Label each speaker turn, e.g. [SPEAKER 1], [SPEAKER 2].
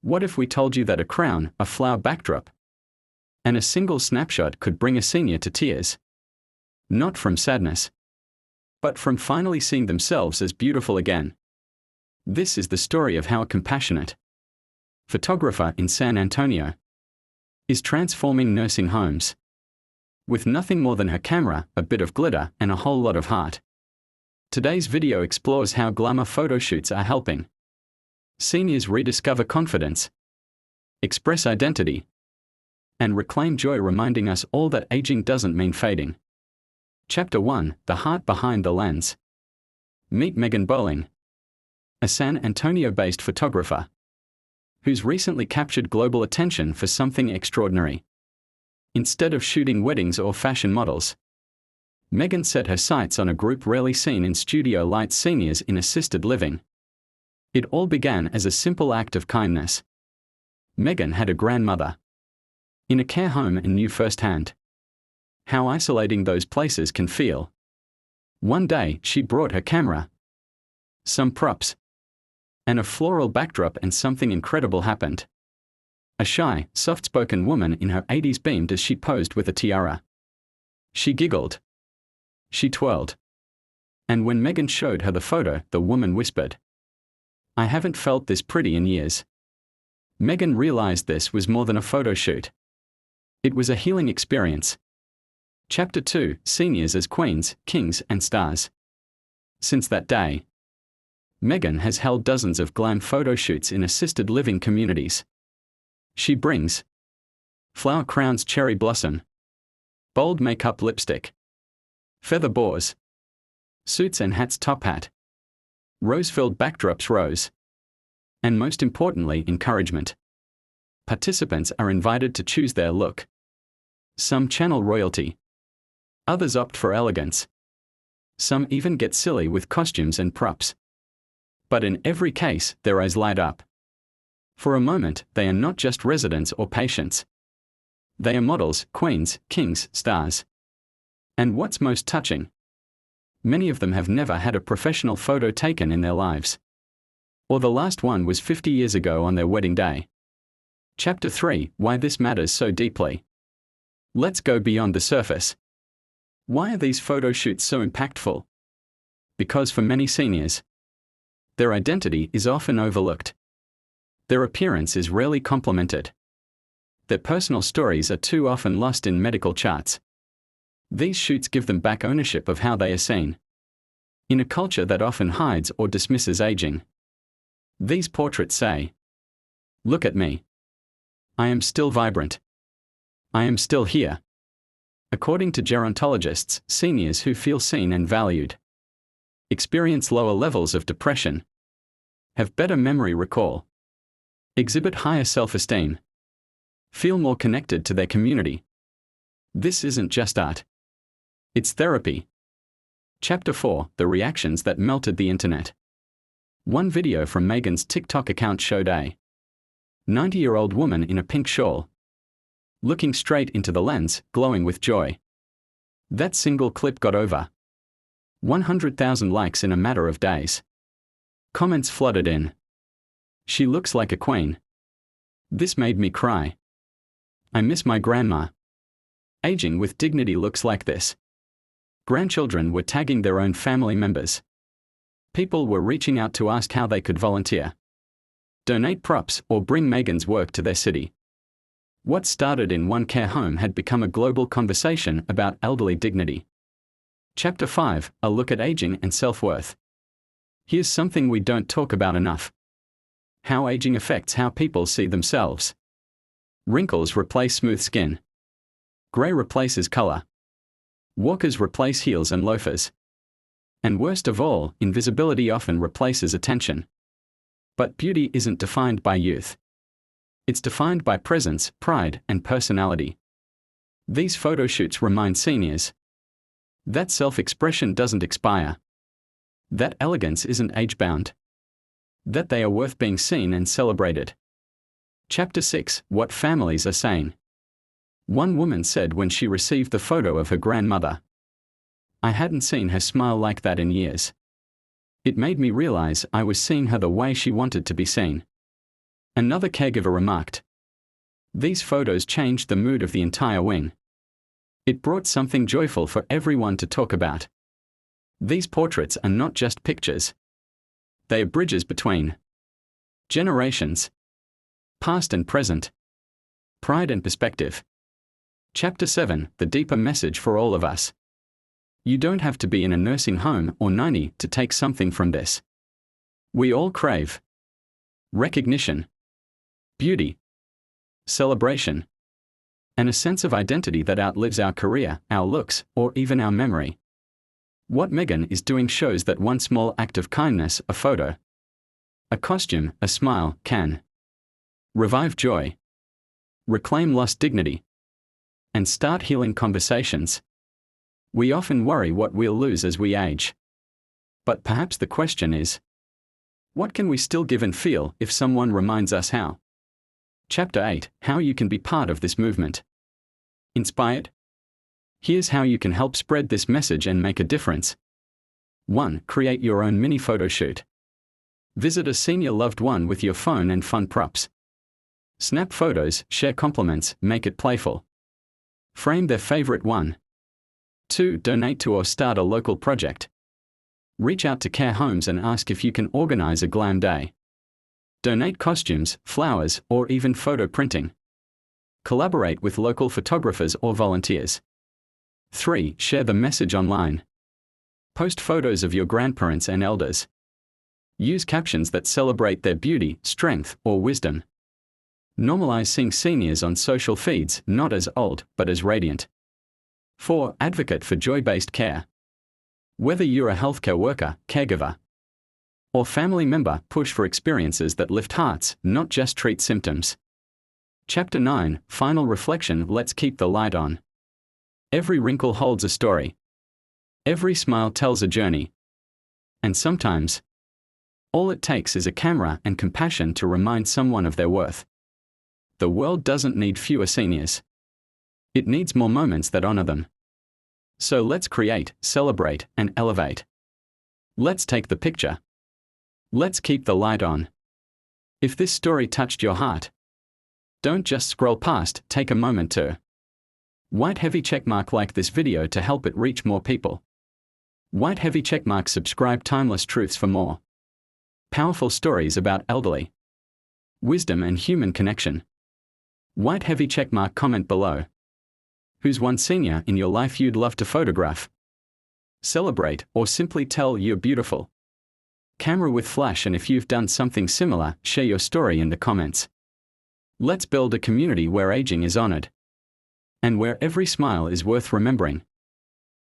[SPEAKER 1] What if we told you that a crown, a flower backdrop, and a single snapshot could bring a senior to tears? Not from sadness, but from finally seeing themselves as beautiful again. This is the story of how a compassionate photographer in San Antonio is transforming nursing homes with nothing more than her camera, a bit of glitter, and a whole lot of heart. Today's video explores how glamour photoshoots are helping seniors rediscover confidence, express identity, and reclaim joy, reminding us all that aging doesn't mean fading. Chapter 1: The Heart Behind the Lens. Meet Megan Bowling, a San Antonio-based photographer who's recently captured global attention for something extraordinary. Instead of shooting weddings or fashion models, Megan set her sights on a group rarely seen in studio lights: seniors in assisted living. It all began as a simple act of kindness. Megan had a grandmother in a care home and knew firsthand how isolating those places can feel. One day, she brought her camera, some props, and a floral backdrop, and something incredible happened. A shy, soft-spoken woman in her 80s beamed as she posed with a tiara. She giggled. She twirled. And when Megan showed her the photo, the woman whispered, "I haven't felt this pretty in years." Megan realized this was more than a photo shoot. It was a healing experience. Chapter 2: Seniors as Queens, Kings, and Stars. Since that day, Megan has held dozens of glam photoshoots in assisted living communities. She brings flower crowns, cherry blossom, bold makeup, lipstick, feather boas, suits and hats, top hat, rose-filled backdrops, rose, and most importantly, encouragement. Participants are invited to choose their look. Some channel royalty. Others opt for elegance. Some even get silly with costumes and props. But in every case, their eyes light up. For a moment, they are not just residents or patients. They are models, queens, kings, stars. And what's most touching? Many of them have never had a professional photo taken in their lives. Or the last one was 50 years ago on their wedding day. Chapter 3: Why this matters so deeply. Let's go beyond the surface. Why are these photo shoots so impactful? Because for many seniors, their identity is often overlooked. Their appearance is rarely complimented. Their personal stories are too often lost in medical charts. These shoots give them back ownership of how they are seen. In a culture that often hides or dismisses aging, these portraits say, "Look at me. I am still vibrant. I am still here." According to gerontologists, seniors who feel seen and valued experience lower levels of depression, have better memory recall, exhibit higher self-esteem, feel more connected to their community. This isn't just art. It's therapy. Chapter 4: The Reactions That Melted the Internet. One video from Megan's TikTok account showed a 90-year-old woman in a pink shawl, looking straight into the lens, glowing with joy. That single clip got over 100,000 likes in a matter of days. Comments flooded in. "She looks like a queen. This made me cry. I miss my grandma. Aging with dignity looks like this." Grandchildren were tagging their own family members. People were reaching out to ask how they could volunteer, donate props, or bring Megan's work to their city. What started in one care home had become a global conversation about elderly dignity. Chapter 5: A Look at Aging and Self-Worth. Here's something we don't talk about enough. How aging affects how people see themselves. Wrinkles replace smooth skin. Gray replaces color. Walkers replace heels and loafers. And worst of all, invisibility often replaces attention. But beauty isn't defined by youth. It's defined by presence, pride, and personality. These photo shoots remind seniors that self-expression doesn't expire. That elegance isn't age-bound. That they are worth being seen and celebrated. Chapter 6: What Families Are Saying. One woman said when she received the photo of her grandmother, "I hadn't seen her smile like that in years. It made me realize I was seeing her the way she wanted to be seen." Another caregiver remarked. These photos changed the mood of the entire wing. It brought something joyful for everyone to talk about. These portraits are not just pictures. They are bridges between generations, past and present, pride and perspective. Chapter 7, the deeper message for all of us. You don't have to be in a nursing home or 90 to take something from this. We all crave recognition, beauty, celebration, and a sense of identity that outlives our career, our looks, or even our memory. What Megan is doing shows that one small act of kindness, a photo, a costume, a smile, can revive joy, reclaim lost dignity, and start healing conversations. We often worry what we'll lose as we age. But perhaps the question is, what can we still give and feel if someone reminds us how? Chapter 8, how you can be part of this movement. Inspired? Here's how you can help spread this message and make a difference. 1. Create your own mini photo shoot. Visit a senior loved one with your phone and fun props. Snap photos, share compliments, make it playful. Frame their favorite one. 2. Donate to or start a local project. Reach out to care homes and ask if you can organize a glam day. Donate costumes, flowers, or even photo printing. Collaborate with local photographers or volunteers. 3. Share the message online. Post photos of your grandparents and elders. Use captions that celebrate their beauty, strength, or wisdom. Normalize seeing seniors on social feeds, not as old, but as radiant. 4. Advocate for joy-based care. Whether you're a healthcare worker, caregiver, or family member, push for experiences that lift hearts, not just treat symptoms. Chapter 9, final reflection. Let's keep the light on. Every wrinkle holds a story. Every smile tells a journey. And sometimes, all it takes is a camera and compassion to remind someone of their worth. The world doesn't need fewer seniors. It needs more moments that honor them. So let's create, celebrate, and elevate. Let's take the picture. Let's keep the light on. If this story touched your heart, don't just scroll past, take a moment to white heavy checkmark like this video to help it reach more people. White heavy checkmark subscribe. Timeless truths for more powerful stories about elderly wisdom and human connection. White heavy checkmark. Comment below. Who's one senior in your life you'd love to photograph, celebrate, or simply tell you're beautiful? Camera with flash, and if you've done something similar, share your story in the comments. Let's build a community where aging is honored and where every smile is worth remembering.